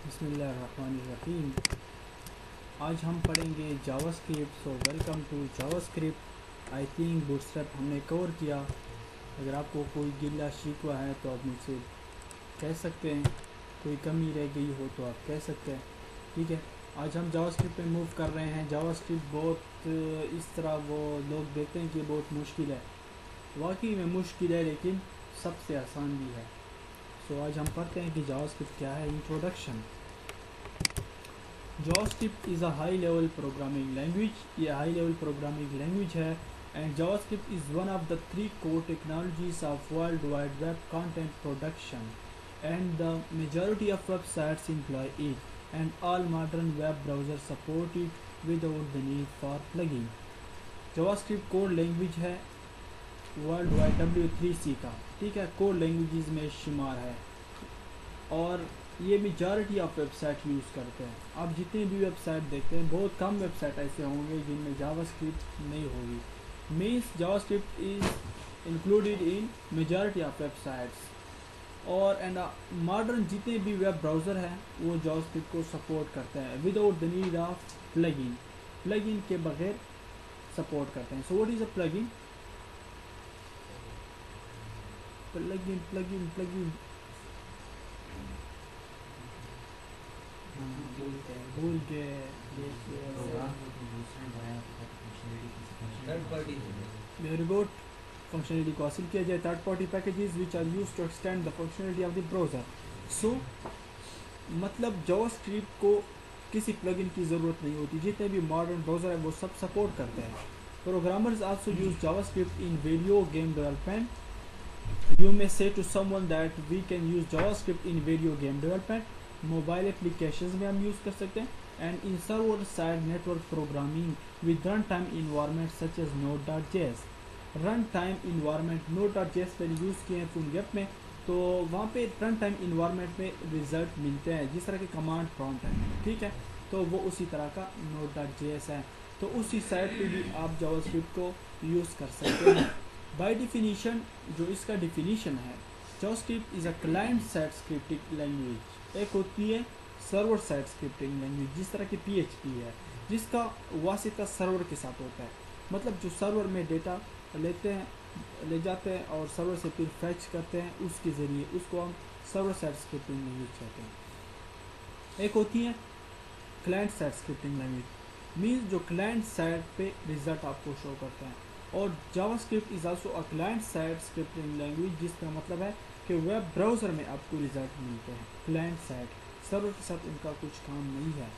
बिस्मिल्लाहिर्रहमानिर्रहीम। आज हम पढ़ेंगे JavaScript. So welcome to JavaScript. I think Bootstrap हमने कवर किया। अगर आपको कोई गिला शिकवा है तो आप मुझसे कह सकते हैं, कोई कमी रह गई हो तो आप कह सकते हैं। ठीक है, आज हम जावास्क्रिप्ट पे मूव कर रहे हैं। जावास्क्रिप्ट बहुत इस तरह वो लोग देखते हैं कि बहुत मुश्किल है, वाकई में मुश्किल है, लेकिन सबसे आसान भी है। सो आज हम पढ़ते हैं कि जावास्क्रिप्ट क्या है। Introduction. JavaScript is a high level programming language. ये high level programming language है, and JavaScript is one of the three core technologies of World Wide Web content production, and the majority of websites employ it, and all modern web browsers support it without the need for plugin. JavaScript code language है world wide W3C का, ठीक है, code languages में शुमार है, और ये majority of website use करते हैं। आप जितनी भी वेबसाइट देखते हैं, बहुत कम वेबसाइट ऐसे होंगे जिनमें जावास्क्रिप्ट नहीं होगी। Means JavaScript is included in majority of websites, और एंड मॉडर्न जितने भी वेब ब्राउज़र हैं वो जावास्क्रिप्ट को सपोर्ट करते हैं without the need of plugin. Plugin के बगैर सपोर्ट करते हैं। So what is a plugin? Plugin plugin plugin भूल के वेरी गुड। फंक्शनलिटी को हासिल किया जाए। Third party packages which are used to extend the functionality of the browser. So मतलब जावास्क्रिप्ट को किसी प्लगइन की ज़रूरत नहीं होती। जितने भी मॉडर्न ब्राउज़र है वो सब सपोर्ट करते हैं। Programmers also use JavaScript in video game development. You may say to someone that we can use JavaScript in video game development. Mobile applications में हम यूज़ कर सकते हैं, and in server side network programming with run time environment such as Node.js। Run time environment Node.js पर use किए हैं full gap में, तो वहाँ पे रन टाइम इन्वायरमेंट में रिजल्ट मिलते हैं जिस तरह के कमांड प्रॉम्प्ट है, ठीक है, तो वो उसी तरह का Node.js है। तो उसी साइड पे भी आप जावास्क्रिप्ट को यूज़ कर सकते हैं। बाय डिफिनीशन, जो इसका डिफिनीशन है, JavaScript is a client side scripting language. एक होती है सर्वर साइड स्क्रिप्टिंग लैंग्वेज, जिस तरह की PHP है, जिसका वास्ता सर्वर के साथ होता है। मतलब जो सर्वर में डेटा ले जाते हैं और सर्वर से फिर फैच करते हैं, उसके ज़रिए उसको हम सर्वर साइड स्क्रिप्टिंग लैंग्वेज कहते हैं। एक होती है client side scripting language, means जो क्लाइंट साइड पे रिजल्ट आपको शो करता है। और JavaScript is also a client side scripting language, जिसका मतलब है कि वेब ब्राउज़र में आपको रिजल्ट मिलते हैं। क्लाइंट साइड, सर्वर के साथ उनका कुछ काम नहीं है।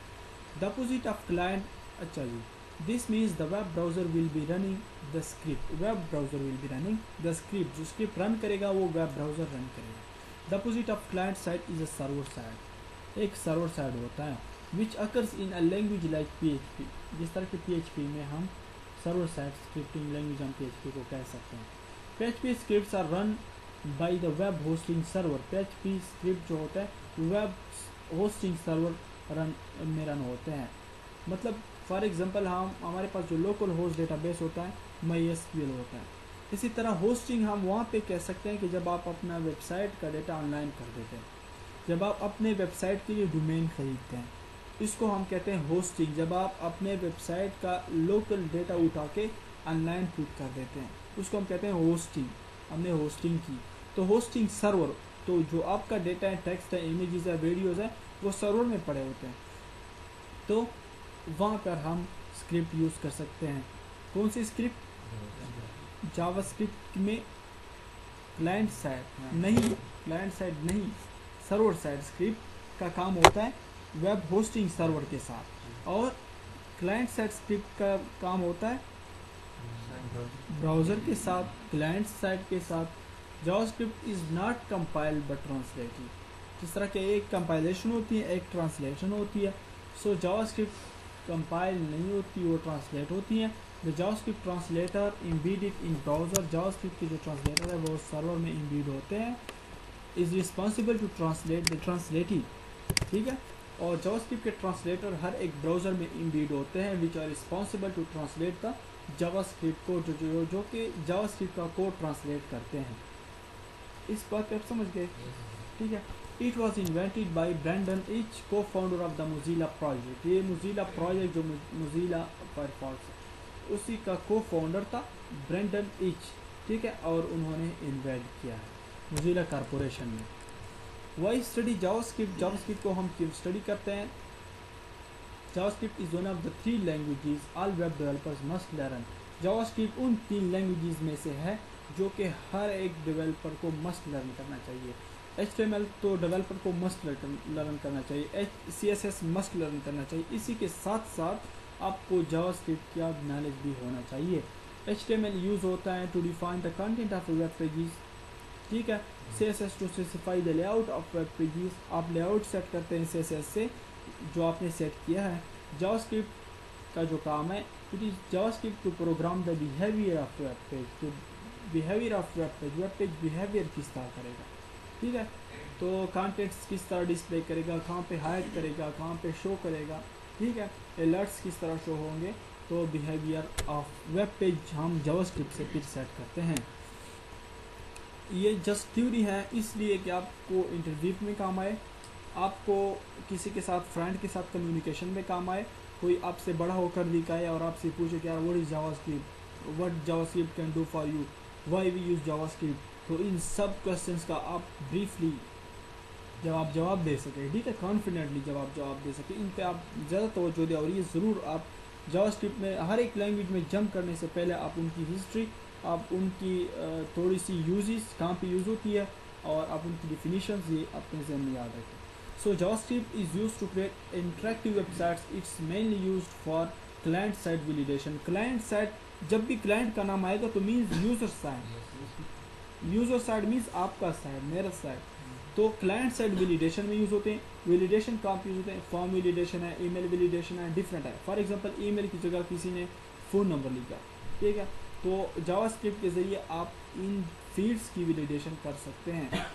द अपोजिट ऑफ क्लाइंट, अच्छा जी, this means the web browser will be running the script. Web browser will be running the script. जो स्क्रिप्ट रन करेगा वो वेब ब्राउज़र रन करेगा। The opposite of client side is a server side. एक server side होता है which occurs in a language like PHP। जिस तरह के PHP में हम सर्वर साइड स्क्रिप्टिंग लैंग्वेज हम PHP को कह सकते हैं। PHP scripts are run by the web hosting server. PHP script जो होता है वेब होस्टिंग सर्वर में रन होते हैं। मतलब फॉर एग्जांपल हमारे पास जो लोकल होस्ट डेटाबेस होता है MySQL होता है। इसी तरह होस्टिंग हम वहाँ पे कह सकते हैं कि जब आप अपना वेबसाइट का डेटा ऑनलाइन कर देते हैं, जब आप अपने वेबसाइट के लिए डोमेन खरीदते हैं, इसको हम कहते हैं होस्टिंग। जब आप अपने वेबसाइट का लोकल डेटा उठा के ऑनलाइन पुट कर देते हैं, उसको हम कहते हैं होस्टिंग। हमने होस्टिंग की। तो होस्टिंग सर्वर, तो जो आपका डेटा है, टेक्स्ट है, इमेजेस है, वीडियोस है, वो सर्वर में पड़े होते हैं, तो वहाँ पर हम स्क्रिप्ट यूज़ कर सकते हैं। कौन सी स्क्रिप्ट? जावास्क्रिप्ट में क्लाइंट साइड नहीं, सर्वर साइड स्क्रिप्ट का काम होता है वेब होस्टिंग सर्वर के साथ, और क्लाइंट साइड स्क्रिप्ट का काम होता है ब्राउज़र के साथ, क्लाइंट साइड के साथ। JavaScript is not compiled but translated. जिस तरह के एक कंपाइलेशन होती है, एक ट्रांसलेशन होती है। सो जावास्क्रिप्ट कंपाइल नहीं होती, वो ट्रांसलेट होती है। The JavaScript translator embedded in browser. JavaScript के जो ट्रांसलेटर है वो सर्वर में एम्बेड होते हैं। Is responsible to translate the translative, ठीक है। और जावास्क्रिप्ट के ट्रांसलेटर हर एक ब्राउज़र में एम्बेड होते हैं, which are responsible to translate the JavaScript को, जो कि जावास्क्रिप्ट का कोड ट्रांसलेट करते हैं। इस बात पे आप समझ गए, ठीक है। It was invented by Brendan Eich, cofounder of the Mozilla project. ये मोजीला प्रोजेक्ट जो मोजीला फायरफॉक्स है उसी का को फाउंडर था ब्रैंडन इच, ठीक है, और उन्होंने इन्वेंट किया है मोजीला कारपोरेशन में। वाई स्टडी जावास्क्रिप्ट, जावास्क्रिप्ट को हम क्यों स्टडी करते हैं? JavaScript is one of the 3 languages all web developers must learn. JavaScript उन 3 लैंग्वेजेस में से है जो कि हर एक डेवलपर को मस्ट लर्न करना चाहिए। HTML तो डेवलपर को मस्ट लर्न करना चाहिए, CSS मस्ट लर्न करना चाहिए, इसी के साथ साथ आपको जावास्क्रिप्ट का नॉलेज भी होना चाहिए। HTML यूज़ होता है to define the content of web pages, ठीक है। CSS to specify the layout of web pages, आप लेआउट सेट करते हैं CSS से जो आपने सेट किया है। जावास्क्रिप्ट का जो काम है, it is JavaScript to program the behaviour of web page, तो behaviour of web page behaviour किस तरह करेगा, ठीक है। तो कंटेंट्स किस तरह डिस्प्ले करेगा, कहाँ पे हाइड करेगा, कहाँ पे शो करेगा, ठीक है। अलर्ट्स किस तरह शो होंगे, तो बिहेवियर ऑफ वेब पेज हम जावास्क्रिप्ट से फिर सेट करते हैं। ये जस्ट थ्योरी है, इसलिए कि आपको इंटरव्यू में काम आए, आपको किसी के साथ फ्रेंड के साथ कम्युनिकेशन में काम आए, कोई आपसे बड़ा होकर दिखाए और आपसे पूछे कि यार what is JavaScript, what JavaScript can do for you, why we use JavaScript, तो इन सब क्वेश्चंस का आप ब्रीफली जवाब दे सके, ठीक है, कॉन्फिडेंटली जवाब दे सके। इन पे आप ज़्यादा तवज्जो दें और ये ज़रूर आप जावास्क्रिप्ट में हर एक लैंग्वेज में जंप करने से पहले आप उनकी हिस्ट्री, आप उनकी थोड़ी सी यूजेस कहाँ पे यूज़ होती है और आप उनकी डिफिनीशंस ये अपने जहन में याद रखें। So JavaScript is used to create interactive websites, it's mainly used for client side validation. Client side, जब भी क्लाइंट का नाम आएगा तो means user side, user side means आपका साइड, मेरा साइड, तो क्लाइंट साइड वैलिडेशन में यूज़ होते हैं। वैलिडेशन कहाँ पे यूज़ होते हैं? फॉर्म वैलिडेशन है, ईमेल वैलिडेशन है, डिफरेंट है। फॉर एग्जांपल ईमेल की जगह किसी ने फ़ोन नंबर लिखा, ठीक है, तो जावास्क्रिप्ट के ज़रिए आप इन फील्ड्स की वैलिडेशन कर सकते हैं।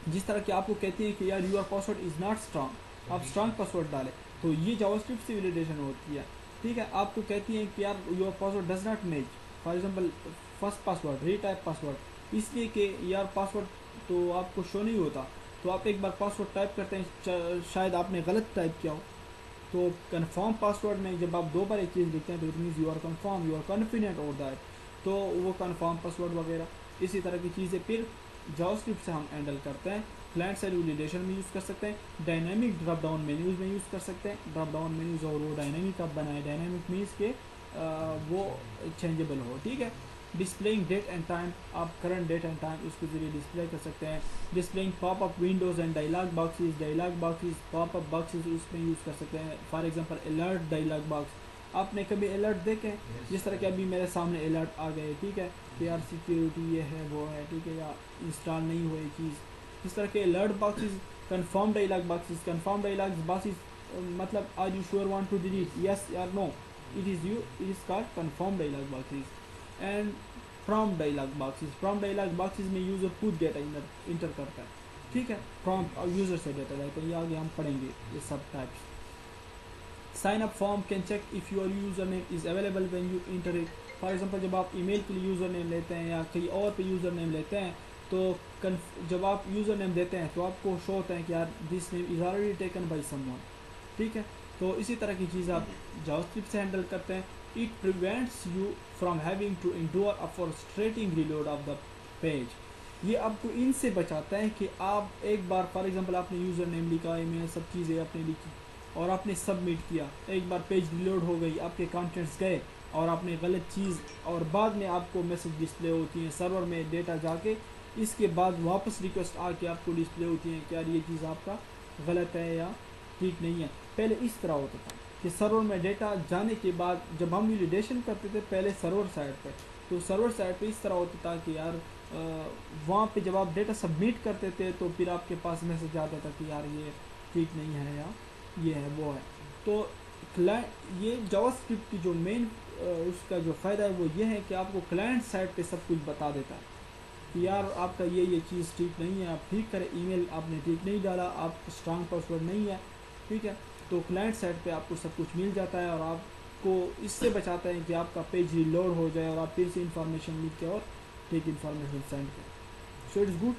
जिस तरह कि आपको कहती है कि यार your password is not strong, आप स्ट्रांग पासवर्ड डालें, तो ये जावास्क्रिप्ट से वैलिडेशन होती है, ठीक है। आपको कहती है कि यार your password does not match, for example first password, retype password, इसलिए कि यार पासवर्ड तो आपको शो नहीं होता, तो आप एक बार पासवर्ड टाइप करते हैं, शायद आपने गलत टाइप किया हो, तो कन्फर्म पासवर्ड में जब आप 2 बार एक चीज़ लिखते हैं तो it means you are confirm, you are confident और दैट, तो वो कन्फर्म पासवर्ड वगैरह इसी तरह की चीज़ें फिर जावास्क्रिप्ट से हम हैंडल करते हैं। क्लाइंट साइड वैलिडेशन में यूज़ कर सकते हैं, डायनामिक ड्रॉप डाउन मेन्यूज़ में यूज़ कर सकते हैं। ड्रॉप डाउन मेन्यूज़ और वो डायनामिक आप बनाए, डायनामिक मीन्स के वो चेंजेबल हो, ठीक है। डिस्प्लेइंग डेट एंड टाइम, आप करंट डेट एंड टाइम उसके ज़रिए डिस्प्ले कर सकते हैं। Displaying popup windows and dialog boxes, popup boxes उसमें यूज़ कर सकते हैं। For example alert dialog box, आपने कभी अलर्ट देखे? जिस तरह के अभी मेरे सामने अलर्ट आ गए, ठीक है, कि यार सिक्योरिटी ये है वो है, ठीक है, या इंस्टॉल नहीं हुई चीज़, इस तरह के alert boxes. Confirm dialog boxes मतलब are you sure want to delete, yes या no, it is called confirm dialog boxes. And prompt dialog boxes में यूज़र कुछ डेटा इंटर करता है, ठीक है, प्रॉम्प्ट और यूज़र से डेटा लेते हैं, ये आगे हम पढ़ेंगे ये सब types. Sign up form can check if your user name is available when you enter it. For example जब आप ईमेल के लिए यूज़र नेम लेते हैं या कहीं और पे यूज़र नेम लेते हैं, तो जब आप यूज़र नेम देते हैं तो आपको शो होता है कि यार this name is already taken by someone, ठीक है। तो इसी तरह की चीज़ आप जावास्क्रिप्ट से हैंडल करते हैं। It prevents you from having to endure a frustrating reload of the page. ये आपको इनसे बचाता है कि आप एक बार फॉर एग्जांपल आपने यूज़र नेम लिखा, ईमेल सब चीज़ें आपने लिखी और आपने सबमिट किया, एक बार पेज रिलोड हो गई, आपके कंटेंट्स गए और आपने गलत चीज़, और बाद में आपको मैसेज डिस्प्ले होती है सर्वर में डेटा जाके, इसके बाद वापस रिक्वेस्ट आके आपको डिस्प्ले होती है कि यार ये चीज़ आपका गलत है या ठीक नहीं है। पहले इस तरह होता था कि सर्वर में डेटा जाने के बाद जब हम वैलिडेशन करते थे पहले सर्वर साइड पे, तो सर्वर साइड पे इस तरह होता था कि यार वहाँ पे जब आप डेटा सबमिट करते थे तो फिर आपके पास मैसेज आता था कि यार ये ठीक नहीं है या ये है वो है। तो ये जावास्क्रिप्ट की जो मेन उसका जो फ़ायदा है वो ये है कि आपको क्लाइंट साइड पे सब कुछ बता देता है कि यार आपका ये चीज़ ठीक नहीं है, आप ठीक करें, ईमेल आपने ठीक नहीं डाला, आप स्ट्रांग पासवर्ड नहीं है, ठीक है। तो क्लाइंट साइड पे आपको सब कुछ मिल जाता है और आपको इससे बचाता है कि आपका पेज रिलोड हो जाए और आप फिर से इंफॉर्मेशन लिख के और ठीक इंफॉर्मेशन सेंड करें। So it's good.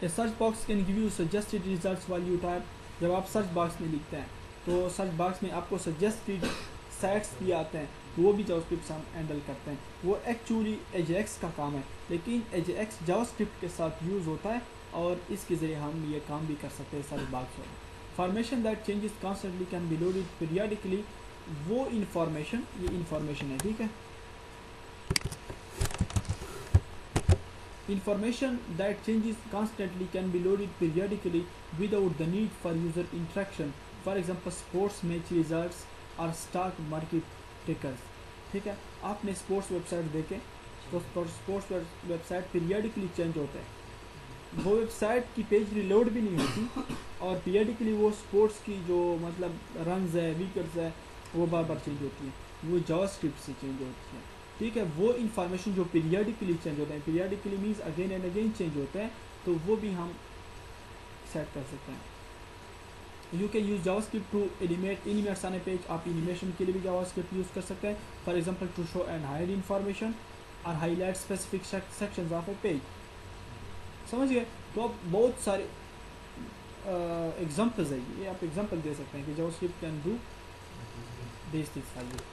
A search box can give you suggested results while you type. जब आप सर्च बॉक्स में लिखते हैं तो सर्च बॉक्स में आपको सजेस्टेड साइट्स भी आते हैं, तो वो भी जावास्क्रिप्ट हम हैंडल करते हैं। वो एक्चुअली एजेएक्स का काम है, लेकिन एजेएक्स जावास्क्रिप्ट के साथ यूज़ होता है और इसके ज़रिए हम ये काम भी कर सकते हैं सर्च बॉक्स में। Formation that changes constantly can be loaded periodically, वो इंफॉर्मेशन, ये इंफॉर्मेशन है, ठीक है। Information that changes constantly can be loaded periodically without the need for user interaction. For example, sports match results or stock market tickers. ठीक है, आपने sports website देखे तो स्पोर्ट्स वेबसाइट पीरियडिकली चेंज होते हैं, वो वेबसाइट की पेज रिलोड भी नहीं होती और पीरियडिकली वो स्पोर्ट्स की जो मतलब रन्स है, विकेट्स है, वो बार बार चेंज होती है, वो जावास्क्रिप्ट से चेंज होती है, ठीक है। वो इन्फॉर्मेशन जो पीरियडिकली चेंज होते हैं, periodically means again and again change होते हैं, तो वो भी हम सेट कर सकते हैं। You can use JavaScript to animates on a page, आप एनिमेशन के लिए भी जावास्क्रिप्ट यूज़ कर सकते हैं। For example to show and hide information और highlight specific sections of a page, समझ गए। तो अब बहुत सारे एग्जांपल्स है, ये आप एग्जांपल दे सकते हैं कि JavaScript can do this things for you.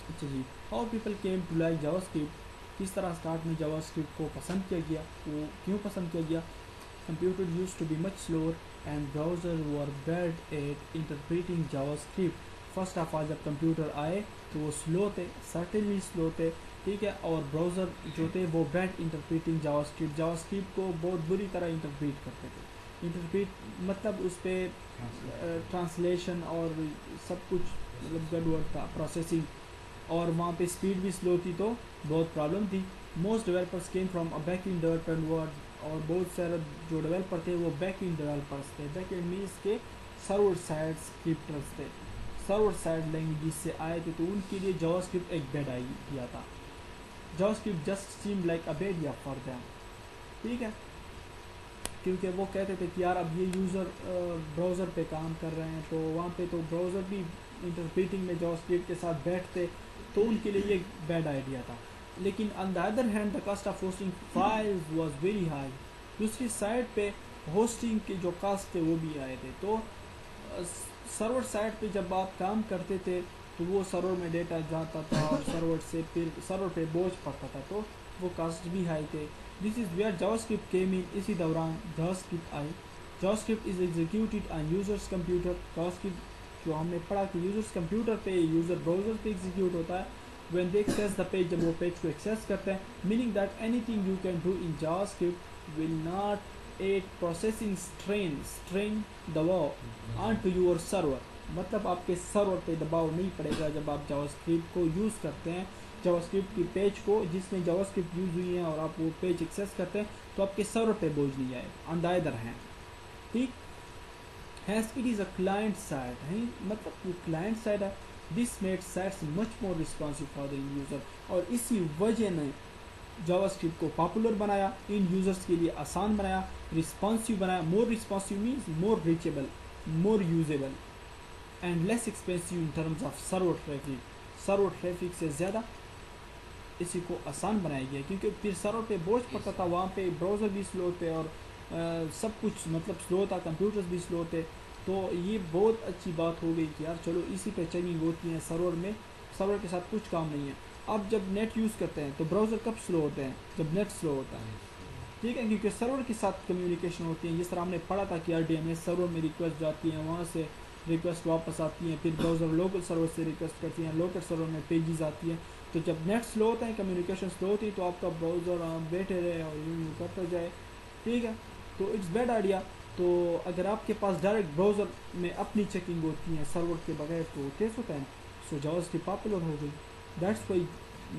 अच्छा जी, how people came to like JavaScript, किस तरह स्टार्ट में जावास्क्रिप्ट को पसंद किया गया, वो क्यों पसंद किया गया। Computer used to be much slower and browser were bad at interpreting JavaScript. First of all जब कंप्यूटर आए तो वो स्लो थे, सर्टेनली स्लो थे, ठीक है, और ब्राउज़र जो थे वो बैड इंटरप्रेटिंग जावास्क्रिप्ट, जावास्क्रिप्ट को बहुत बुरी तरह इंटरप्रेट करते थे। इंटरप्रेट मतलब उस पर ट्रांसलेशन और सब कुछ मतलब गड़बड़ था, प्रोसेसिंग, और वहाँ पे स्पीड भी स्लो थी, तो बहुत प्रॉब्लम थी। Most developers came from a back in development world, और बहुत सारे जो डेवलपर थे वो बैक इन डेवलपर्स थे। बैक इन मीन्स के सर्वर साइड स्क्रिप्टर्स थे, सर्वर साइड लैंग्वेज से आए थे, तो उनके लिए जावास्क्रिप्ट एक बेड आइडिया था। JavaScript just seem like a bed idea for them, ठीक है, क्योंकि वो कहते थे कि यार अब ये यूज़र ब्राउज़र पे काम कर रहे हैं, तो वहाँ पे तो ब्राउज़र भी इंटरप्रेटिंग में जावास्क्रिप्ट के साथ बैठते, तो उनके लिए ये बैड आइडिया था। लेकिन on the other hand the cost of hosting files was very high, दूसरी साइड पे होस्टिंग के जो कास्ट थे वो भी आए थे। तो सर्वर साइड पे जब आप काम करते थे तो वो सर्वर में डेटा जाता था और सर्वर से फिर सर्वर पे बोझ पड़ता था, तो वो कास्ट भी हाई थे। This is where JavaScript came in, इसी दौरान जावास्क्रिप्ट आई। JavaScript is executed on users computer, JavaScript जो हमने पढ़ा कि यूजर्स कंप्यूटर पे, यूजर ब्राउज़र पे एग्जीक्यूट होता है। When they access the page, जब वो पेज को एक्सेस करते हैं, meaning that anything you can do in JavaScript will not add processing strain दबाव ऑन टू योर सर्वर, मतलब आपके सर्वर पे दबाव नहीं पड़ेगा जब आप जावास्क्रिप्ट को यूज़ करते हैं। जावास्क्रिप्ट की पेज को जिसमें जावास्क्रिप्ट यूज़ हुई है और आप वो पेज एक्सेस करते हैं, तो आपके सर्वर पे बोझ नहीं आएगा। ऑन द अदर हैंड, ठीक, has it is a client side है, मतलब वो क्लाइंट साइड है। This made sites much more responsive for the user, और इसी वजह ने जावास्क्रिप्ट को पॉपुलर बनाया, इन यूज़र्स के लिए आसान बनाया, रिस्पॉन्सिव बनाया। More responsive means more reachable, more usable and less expensive in terms of server traffic. Server traffic से ज़्यादा इसी को आसान बनाया गया, क्योंकि फिर सर्वर पे बोझ पड़ता था, वहाँ पे ब्राउज़र भी स्लो थे और सब कुछ मतलब स्लो था, कंप्यूटर्स भी स्लो थे। तो ये बहुत अच्छी बात हो गई कि यार चलो इसी पे चेकिंग होती है सर्वर में, सर्वर के साथ कुछ काम नहीं है। अब जब नेट यूज़ करते हैं तो ब्राउज़र कब स्लो होते हैं, जब नेट स्लो होता है, ठीक है, क्योंकि सर्वर के साथ कम्युनिकेशन होती है। जिस तरह हमने पढ़ा था कि RDMA सर्वर में रिक्वेस्ट जाती है, वहाँ से रिक्वेस्ट वापस आती हैं, फिर ब्राउज़र लोकल सर्वर से रिक्वेस्ट करती हैं, लोकल सर्वर में पेजेस आती हैं। तो जब नेट स्लो होता है, कम्युनिकेशन स्लो होती है, तो आपका ब्राउज़र बैठे रहे और यूँ करता जाए, ठीक है, तो इट्स बैड आइडिया। तो अगर आपके पास डायरेक्ट ब्राउज़र में अपनी चेकिंग होती है सर्वर के बगैर, तो कैसे होता है। सो जावास्क्रिप्ट पॉपुलर हो गई, that's why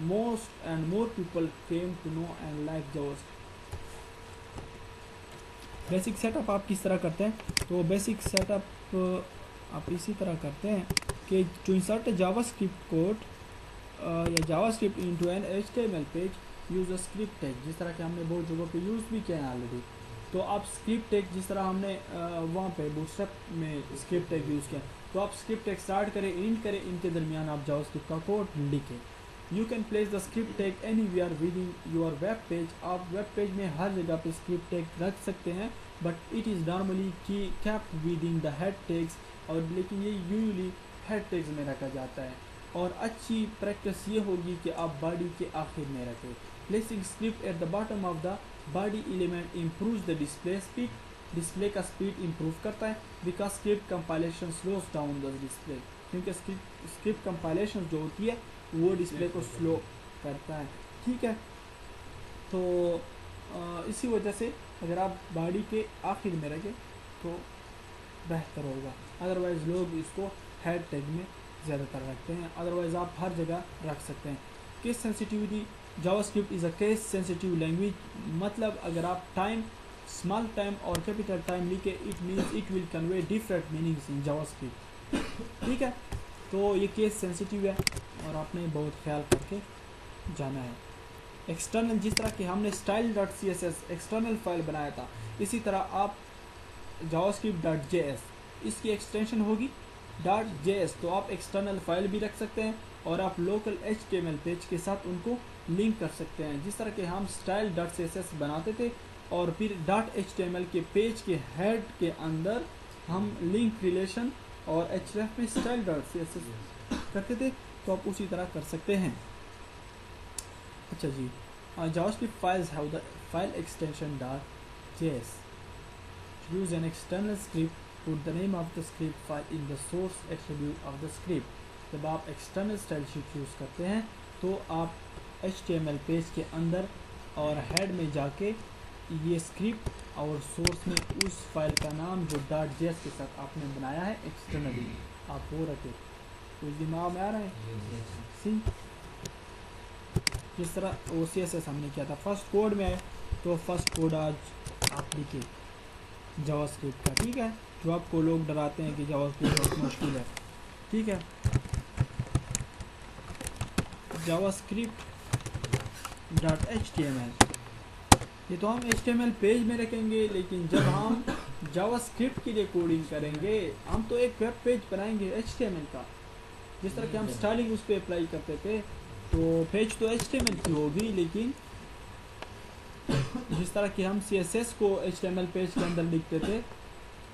most and more people came to know and like JavaScript. Basic setup आप किस तरह करते हैं, तो बेसिक सेटअप आप इसी तरह करते हैं कि टू इंसर्ट जावास्क्रिप्ट कोड या JavaScript into an HTML page use a script tag, जिस तरह के हमने बहुत जगहों पे यूज़ भी किया है ऑलरेडी। तो आप स्क्रिप्ट टैग जिस तरह हमने वहाँ पे बूटस्ट्रैप में स्क्रिप्ट टैग यूज़ किया, तो आप स्क्रिप्ट टैग स्टार्ट करें, एंड करें, इनके दरमियान आप जावास्क्रिप्ट का कोड लिखें। You can place the script tag anywhere with in your web page. आप वेब पेज में हर जगह पे स्क्रिप्ट टैग रख सकते हैं, बट इट इज़ नॉर्मली की kept with in the head tags, और लेकिन ये यूजुअली हेड टैग्स में रखा जाता है। और अच्छी प्रैक्टिस ये होगी कि आप बॉडी के आखिर में रखें। Placing script at the bottom of the body element improves the display speed. Display का स्पीड इम्प्रूव करता है, because script compilation slows down the display, क्योंकि स्क्रिप्ट कंपाइलेशन जो होती है वो डिस्प्ले को स्लो करता है। ठीक है, तो इसी वजह से अगर आप बॉडी के आखिर में रखें तो बेहतर होगा। अदरवाइज़ लोग इसको हेड टैग में ज़्यादातर रखते हैं, अदरवाइज़ आप हर जगह रख सकते हैं। Case sensitivity, JavaScript is a case sensitive language. मतलब अगर आप टाइम, स्मॉल टाइम और कैपिटल टाइम लिखे, it means it will convey different meanings in JavaScript. ठीक है, तो ये केस सेंसिटिव है और आपने बहुत ख्याल करके जाना है। एक्सटर्नल, जिस तरह कि हमने style.css एक्सटर्नल फाइल बनाया था, इसी तरह आप javascript.js इसकी एक्सटेंशन होगी .js, तो आप एक्सटर्नल फाइल भी रख सकते हैं और आप लोकल HTML पेज के साथ उनको लिंक कर सकते हैं। जिस तरह के हम style.css बनाते थे और फिर .html के पेज के हेड के अंदर हम लिंक रिलेशन और href में style.css करते थे, तो आप उसी तरह कर सकते हैं। अच्छा जी, JavaScript files have the file extension .js. Use an external script, put the name of the script file in the source attribute of the script. जब आप external style sheet यूज़ करते हैं तो आप HTML पेज के अंदर और head में जाके ये स्क्रिप्ट और सोर्स में उस फाइल का नाम जो .js के साथ आपने बनाया है एक्सटर्नली, आप वो रखें। कुछ दिमाग में आ रहा है? सी जिस तरह OCSS हमने किया था, फर्स्ट कोड में आए तो फर्स्ट कोड आज आप लिखिए जावास्क्रिप्ट का। ठीक है, जो आपको लोग डराते हैं कि जावास्क्रिप्ट बहुत मुश्किल है। ठीक है, javascript.html, ये तो हम HTML पेज में रखेंगे, लेकिन जब हम जावास्क्रिप्ट के लिए कोडिंग करेंगे, हम तो एक वेब पेज बनाएंगे HTML का। जिस तरह कि हम स्टाइलिंग उस पर अप्लाई करते थे, तो पेज तो HTML की होगी, लेकिन जिस तरह कि हम CSS को HTML पेज के अंदर लिखते थे,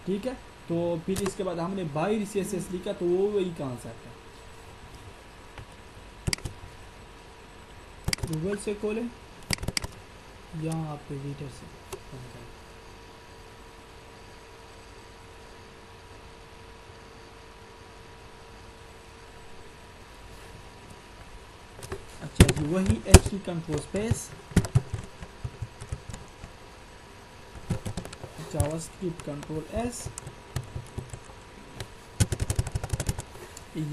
ठीक है, तो फिर इसके बाद हमने बाहर CSS लिखा, तो वो वही कहाँ से आता है? गूगल से खोलें या आप एडिटर से। अच्छा जी, वही HT control space JavaScript control S,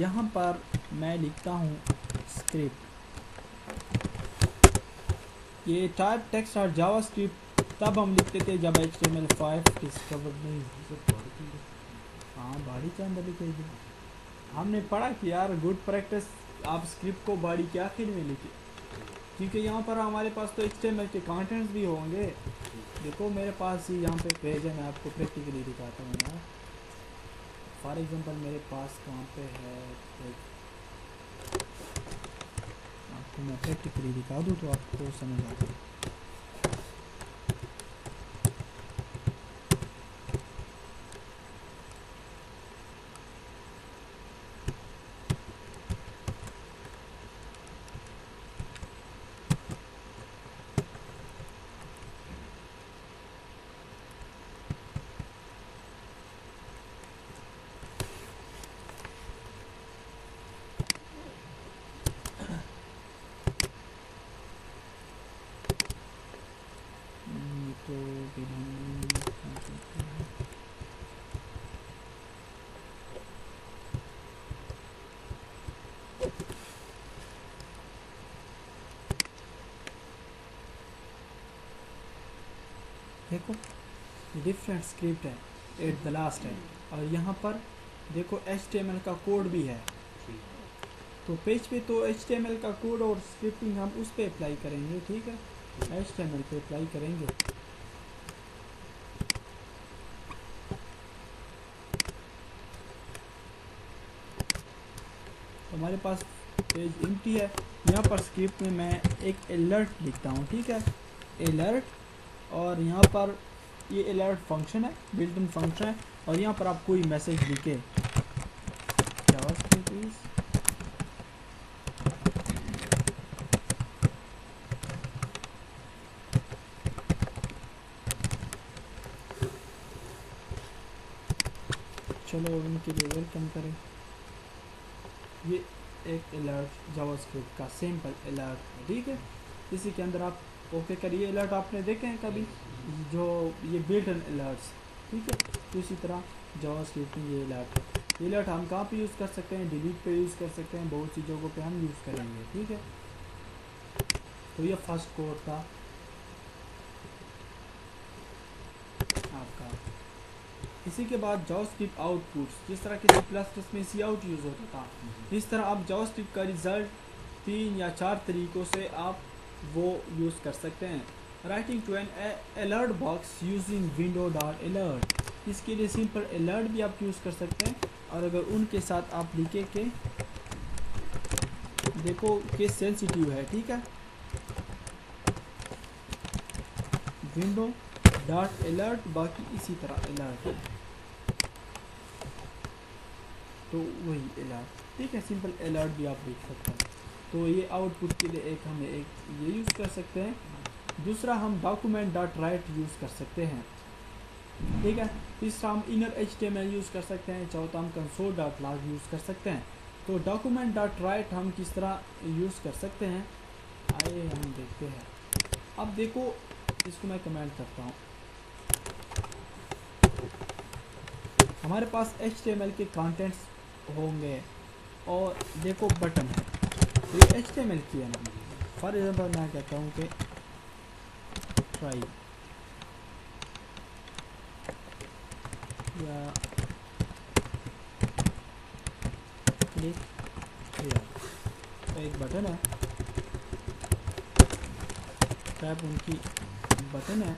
यहाँ पर मैं लिखता हूँ स्क्रिप्ट। ये टाइप टेक्स्ट और जावास्क्रिप्ट तब हम लिखते थे जब HTML5 डिस्कवर नहीं। हाँ, बॉडी के अंदर लिखेगी। हमने पढ़ा कि यार गुड प्रैक्टिस, आप स्क्रिप्ट को बॉडी के आखिर में लिखिए, क्योंकि यहाँ पर हमारे पास तो HTML के कंटेंट्स भी होंगे। देखो मेरे पास ही यहाँ पे पेज है, मैं आपको प्रैक्टिकली दिखाता हूँ यार। फॉर एग्जांपल मेरे पास कहाँ पे है पेज, आपको मैं प्रैक्टिकली दिखा दूँ तो आपको समझ आ जाए। तो देखो डिफरेंट स्क्रिप्ट है एट द लास्ट है, और यहाँ पर देखो HTML का कोड भी है। तो पेज पे तो HTML का कोड और स्क्रिप्टिंग हम उस पे अप्लाई करेंगे। ठीक है, HTML पे अप्लाई करेंगे। तो हमारे पास पेज एम्प्टी है, यहाँ पर स्क्रिप्ट में मैं एक अलर्ट लिखता हूँ, ठीक है, अलर्ट, और यहाँ पर ये अलर्ट फंक्शन है, बिल्ट इन फंक्शन है, और यहाँ पर आप कोई मैसेज लिखे जावास्क्रिप्ट प्लीज, चलो इनके लिए वेलकम करें। ये एक अलर्ट जावास्क्रिप्ट का सिंपल अलर्ट है, ठीक है। इसी के अंदर आप ओके करिए। अलर्ट आपने देखे हैं कभी, जो ये बिल्ट इन अलर्ट्स, ठीक है। तो इसी तरह जावास्क्रिप्ट में ये अलर्ट हम कहाँ पे यूज़ कर सकते हैं, डिलीट पे यूज़ कर सकते हैं, बहुत सी जगहों पे हम यूज़ करेंगे, ठीक है। तो ये फर्स्ट कोड था आपका। इसी के बाद जावास्क्रिप्ट आउटपुट्स, जिस तरह के C++ में सी आउट यूज़ होता था, इस तरह आप जावास्क्रिप्ट का रिजल्ट 3 या 4 तरीक़ों से आप वो यूज़ कर सकते हैं। Writing to an alert box using window dot alert, इसके लिए सिंपल अलर्ट भी आप यूज़ कर सकते हैं। और अगर उनके साथ आप लिखे के देखो केस सेंसिटिव है, ठीक है, विंडो डॉट अलर्ट, बाकी इसी तरह अलर्ट है, तो वही अलर्ट, ठीक है, सिंपल अलर्ट भी आप लिख सकते हैं। तो ये आउटपुट के लिए एक हमें एक ये यूज़ कर सकते हैं। दूसरा हम डॉक्यूमेंट डॉट राइट यूज़ कर सकते हैं, ठीक है। तीसरा हम इनर HTML यूज़ कर सकते हैं। चौथा हम कंसोल डॉट लॉग यूज़ कर सकते हैं। तो डॉक्यूमेंट डॉट राइट हम किस तरह यूज़ कर सकते हैं, आइए हम देखते हैं। अब देखो, इसको मैं कमेंट करता हूँ। हमारे पास HTML के कंटेंट्स होंगे और देखो बटन है, तो ये HTML की है ना। फॉर एग्जाम्पल मैं कहता हूँ कि ट्राई या क्लिक हियर, तो एक बटन है, टैप उनकी बटन है,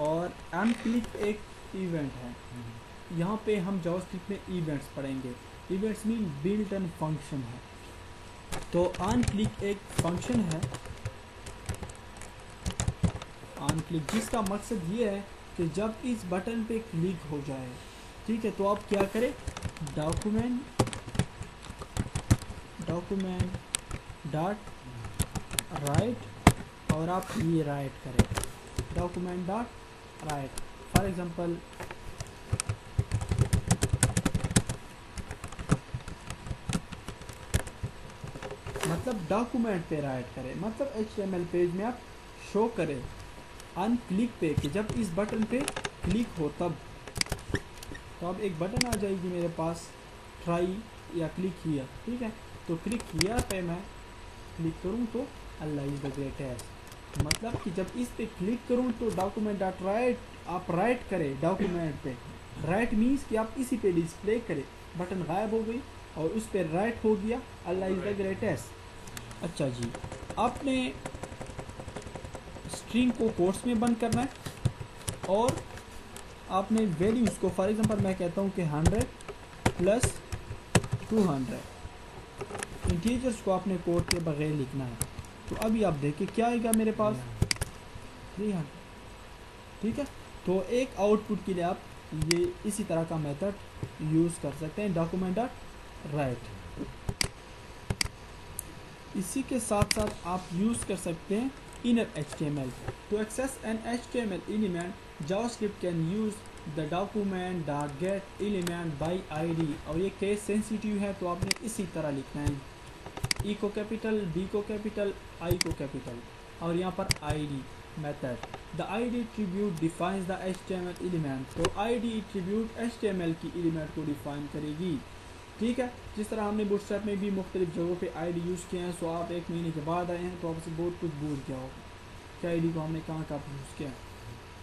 और एम क्लिक एक इवेंट है। यहाँ पे हम जावास्क्रिप्ट में इवेंट्स पढ़ेंगे। Events mean built in function है। तो ऑन क्लिक एक फंक्शन है, ऑन क्लिक, जिसका मकसद ये है कि जब इस बटन पे क्लिक हो जाए, ठीक है, तो आप क्या करें, डॉक्यूमेंट डॉट राइट, और आप ये राइट करें, document dot right. For example मतलब डॉक्यूमेंट पे राइट करें, मतलब HTML पेज में आप शो करें ऑन क्लिक पे कि जब इस बटन पे क्लिक हो तब, तो अब एक बटन आ जाएगी मेरे पास, ट्राई या क्लिक हियर, ठीक है। तो क्लिक हियर पे मैं क्लिक करूँ तो अल्लाह इज़ द ग्रेटेस्ट, मतलब कि जब इस पे क्लिक करूँ तो डॉक्यूमेंट डॉट राइट आप राइट करें डॉक्यूमेंट पे। राइट मीन्स कि आप इसी पे डिस्प्ले करें, बटन गायब हो गई और उस पर राइट हो गया, अल्लाह इज़ द ग्रेटेस्ट। अच्छा जी, आपने स्ट्रिंग को कोट्स में बंद करना है और आपने वैल्यूज़ को, फॉर एग्जांपल मैं कहता हूँ कि 100 प्लस 200, इंटीजर्स को आपने कोड के बगैर लिखना है। तो अभी आप देखिए क्या आएगा मेरे पास, 300, ठीक है। तो एक आउटपुट के लिए आप ये इसी तरह का मेथड यूज़ कर सकते हैं, डॉक्यूमेंट डॉट राइट। इसी के साथ साथ आप यूज़ कर सकते हैं inner HTML to access an HTML element. JavaScript can use the document dot get element by ID, और ये केस सेंसिटिव है तो आपने इसी तरह लिखना है, E को कैपिटल, D को कैपिटल, I को कैपिटल, और यहाँ पर ID method. The ID attribute defines the HTML element, तो ID attribute HTML की एलिमेंट को डिफाइन करेगी, ठीक है। जिस तरह हमने बूटस्ट्रैप में भी मुख्तलिफ जगहों पे ID यूज़ किए हैं। सो आप 1 महीने के बाद आए हैं तो आपसे बहुत कुछ भूल गया होगा कि ID को हमने कहाँ कहाँ यूज़ किया।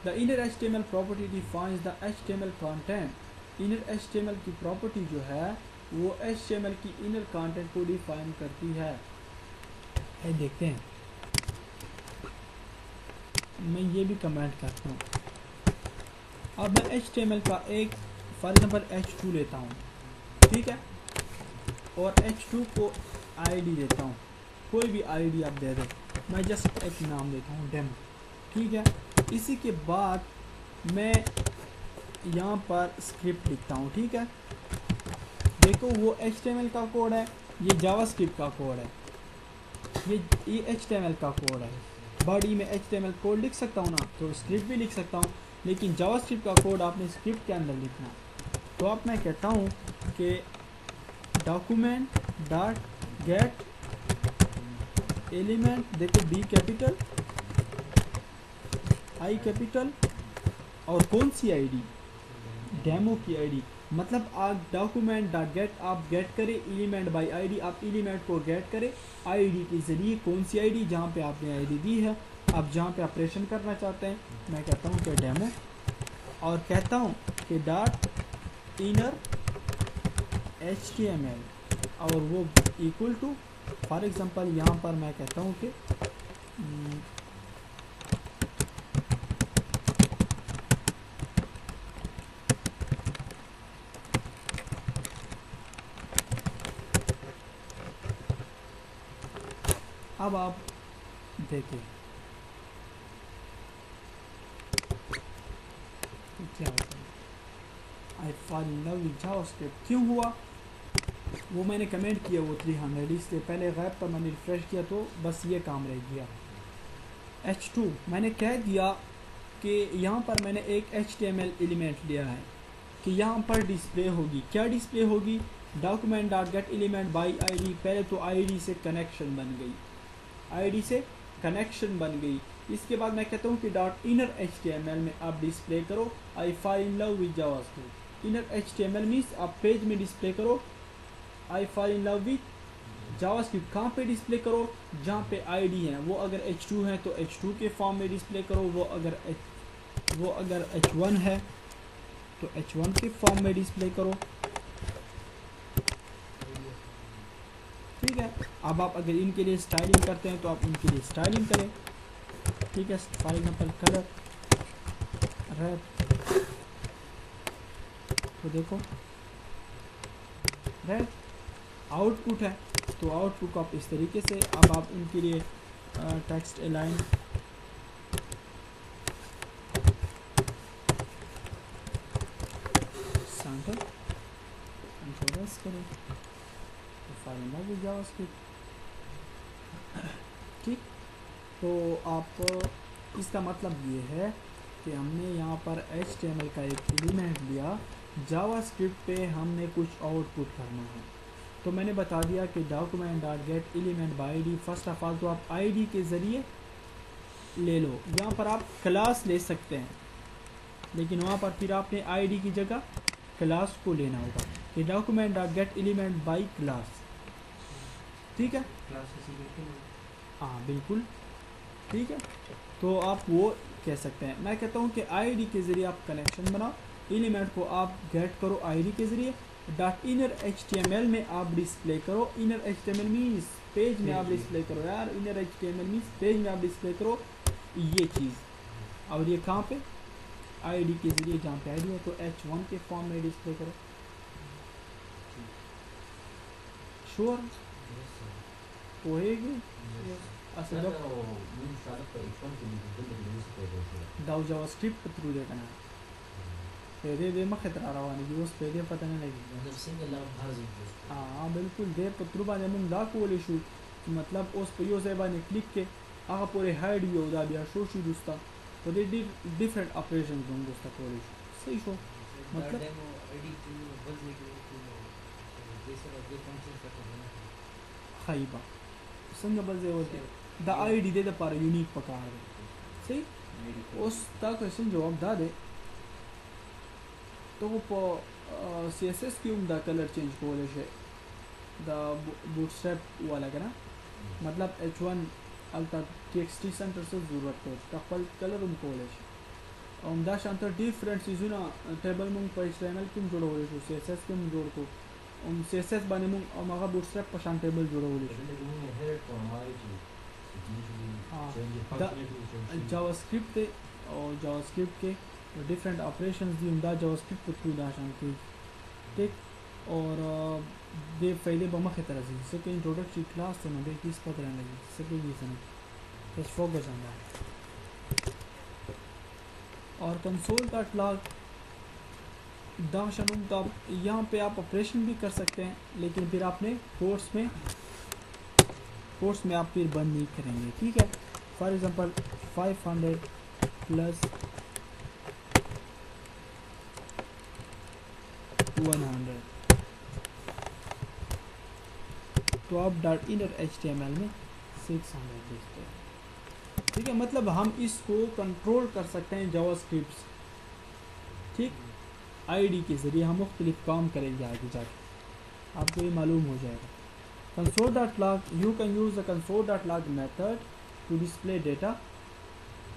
The inner HTML property defines the HTML content. Inner HTML की प्रॉपर्टी जो है वो HTML की इनर कंटेंट को डिफाइन करती है। देखते हैं, मैं ये भी कमेंट करता हूँ। अब मैं HTML का एक फॉर एग्जांपल H2 लेता हूँ, ठीक है, और H2 को ID देता हूँ, कोई भी आईडी आप दे दें, मैं जस्ट एक नाम देता हूँ डेमो, ठीक है। इसी के बाद मैं यहाँ पर स्क्रिप्ट लिखता हूँ, ठीक है। देखो वो HTML का कोड है, ये जावास्क्रिप्ट का कोड है, ये HTML का कोड है। बॉडी में HTML कोड लिख सकता हूँ ना, तो स्क्रिप्ट भी लिख सकता हूँ, लेकिन जावास्क्रिप्ट का कोड आपने स्क्रिप्ट के अंदर लिखना। तो अब मैं कहता हूँ कि डॉक्यूमेंट डॉट गेट एलिमेंट, देखो B कैपिटल I कैपिटल और कौन सी आईडी, डेमो की आईडी। मतलब आप डॉक्यूमेंट डॉट गेट आप गेट करें एलिमेंट बाय आईडी, आप एलिमेंट को गेट करें आईडी के ज़रिए, कौन सी आईडी, जहाँ पे आपने आईडी दी है, आप जहाँ पे ऑपरेशन करना चाहते हैं। मैं कहता हूँ कि डेमो, और कहता हूँ कि डॉट इनर HTML और वो इक्वल टू, फॉर एग्जांपल यहाँ पर मैं कहता हूँ कि अब आप देखिए क्या होता है, I fall in love with JavaScript क्यों हुआ, वो मैंने कमेंट किया वो 300, इससे पहले गैप पर मैंने रिफ्रेश किया तो बस ये काम रह गया। H2 मैंने कह दिया कि यहाँ पर मैंने एक HTML एलिमेंट लिया है कि यहाँ पर डिस्प्ले होगी, क्या डिस्प्ले होगी, document dot gate element by ID. पहले तो आईडी से कनेक्शन बन गई, आईडी से कनेक्शन बन गई। इसके बाद मैं कहता हूँ कि डॉट इनर HTML में आप डिस्प्ले करो I fall in love with JavaScript. Inner HTML means आप पेज में डिस्प्ले करो I fall in love with JavaScript. कहाँ पे डिस्प्ले करो, जहाँ पे आईडी है, वो अगर H2 है तो H2 के फॉर्म में डिस्प्ले करो, वो अगर H1 है तो H1 के फॉर्म में डिस्प्ले करो, ठीक है। अब आप अगर इनके लिए स्टाइलिंग करते हैं तो आप इनके लिए स्टाइलिंग करें, ठीक है। फॉर एग्जाम्पल कलर रेड, तो देखो रेड आउटपुट है, तो आउटपुट को आप इस तरीके से, अब आप इनके लिए टेक्स्ट अलाइन सेंटर इंश्योरेंस करें तो फाइल में भी जावास्क्रिप्ट, ठीक। तो आप इसका मतलब ये है कि हमने यहाँ पर HTML का एक एलिमेंट लिया, जावास्क्रिप्ट पे हमने कुछ आउटपुट करना है। तो मैंने बता दिया कि document dot gate element by ID, first of all तो आप आईडी के ज़रिए ले लो, यहाँ पर आप क्लास ले सकते हैं, लेकिन वहाँ पर फिर आपने आईडी की जगह क्लास को लेना होगा कि document dot gate element by class, ठीक है। हाँ बिल्कुल, ठीक है। तो आप वो कह सकते हैं। मैं कहता हूँ कि आईडी के ज़रिए आप कनेक्शन बनाओ, एलिमेंट को आप गेट करो आईडी के ज़रिए, डॉट इनर HTML में आप डिस्प्ले करो। इनर HTML मीन्स पेज में आप डिस्प्ले करो यार, इनर HTML मीन्स पेज में आप डिस्प्ले करो ये चीज़। और ये कहाँ पे, आईडी के ज़रिए, जहाँ पे आईडी है तो H1 के फॉर्म में डिस्प्ले करो। श्योर होएगी असल दाव जावास्क्रिप्ट थ्रू देखना है पेदे दे मख खतरा रवानी की उस पेदे पता नहीं लगी मतलब सिंगल लाभ हाँ बिल्कुल दे पत्रु बाने मुंग दा को ले शू मतलब उस पे यो से बाने क्लिक के आगा पूरे हाइड भी हो जा बिया शो शू दोस्ता तो दे डिफरेंट ऑपरेशंस होंगे दोस्ता को ले सही शो मतलब खाइबा संग बजे होते द आईडी दे द पर यूनिक पकार सही उस ता क्वेश्चन जवाब दा दे तो वो CSS की उम्दा कलर चेंज को ले शे द बूटस्ट्रैप वाला का ना मतलब H1 अल्टा TXT सेंटर से ज़रूरत है कपल कलर उनको ले शे उम्दा शांतर डिफरेंट चीज़ों ना टेबल मुंग पर HTML किम जोड़ो ले शो CSS किम जोड़ को CSS बने मुंग और मगा बूटस्ट्रैप पर शांत टेबल जोड़ो ले शो हाँ जावास्क्रिप्ट और जावास्क्रिप्ट के डिफरेंट ऑपरेशंस दी उम्दा जावास्क्रिप्ट को थ्रू दाशान की ठीक और बे फायदे बमखे तरह से सके इंट्रोडक्टरी क्लास तो बे किस पता रहने लगी सके भी सने बस फोकस आना है और कंसोल डॉट लॉग दाशनुम तो आप यहाँ पे आप ऑपरेशन भी कर सकते हैं, लेकिन फिर आपने कोर्स में आप फिर बंद नहीं करेंगे, ठीक है। फॉर एग्जांपल 500 प्लस 100 तो आप डॉट इनर HTML में 600 लिखते हैं, ठीक है। मतलब हम इसको कंट्रोल कर सकते हैं जावास्क्रिप्ट, ठीक, आईडी के ज़रिए हम मुख्तलिफ काम करेंगे आगे जाके, आपको ये मालूम हो जाएगा। console.log you can use the console.log method to display data।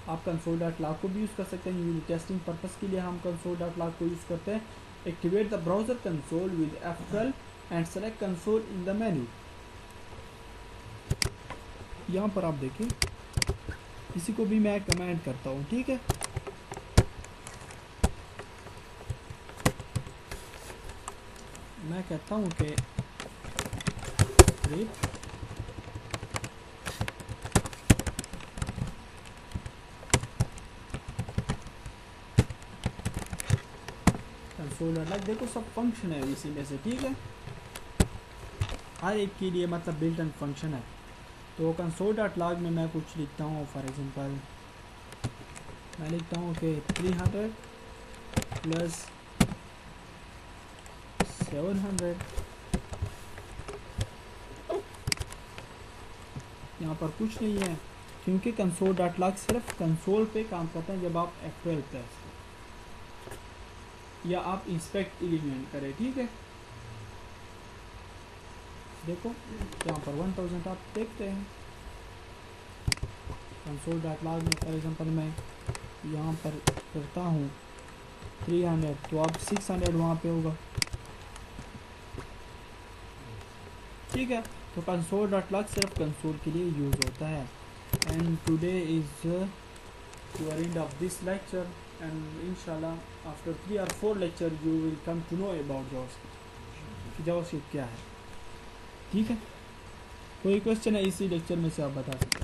आप console.log को भी यूज़ कर सकते हैं, यूनिट टेस्टिंग पर्पस के लिए हम console.log को यूज़ करते हैं। Activate the browser console with F12 and select console in the menu. यहाँ पर आप देखिए, इसी को भी मैं कमेंट करता हूँ, ठीक है। मैं कहता हूँ कि कंसोल अलग देखो सब फंक्शन है इसी में से, ठीक है। हर एक के लिए मतलब बिल्ट इन फंक्शन है। तो console.log में मैं कुछ लिखता हूँ, फॉर एग्जांपल मैं लिखता हूँ कि 300 प्लस 700। यहाँ पर कुछ नहीं है क्योंकि console.log सिर्फ कंसोल पे काम करता है जब आप F12 प्रेस या आप इंस्पेक्ट एलिमेंट करें, ठीक है। देखो यहाँ पर 1000 आप देखते हैं console.log में। फॉर एग्जांपल मैं यहाँ पर करता हूँ 300 तो अब 600 वहाँ पे होगा, ठीक है। तो console.log सिर्फ कंसोल के लिए यूज़ होता है। And today is your end of this lecture, and inshallah after 3 or 4 lecture you will come to know about JavaScript क्या है, ठीक है। कोई क्वेश्चन है इसी लेक्चर में से आप बता सकते हैं।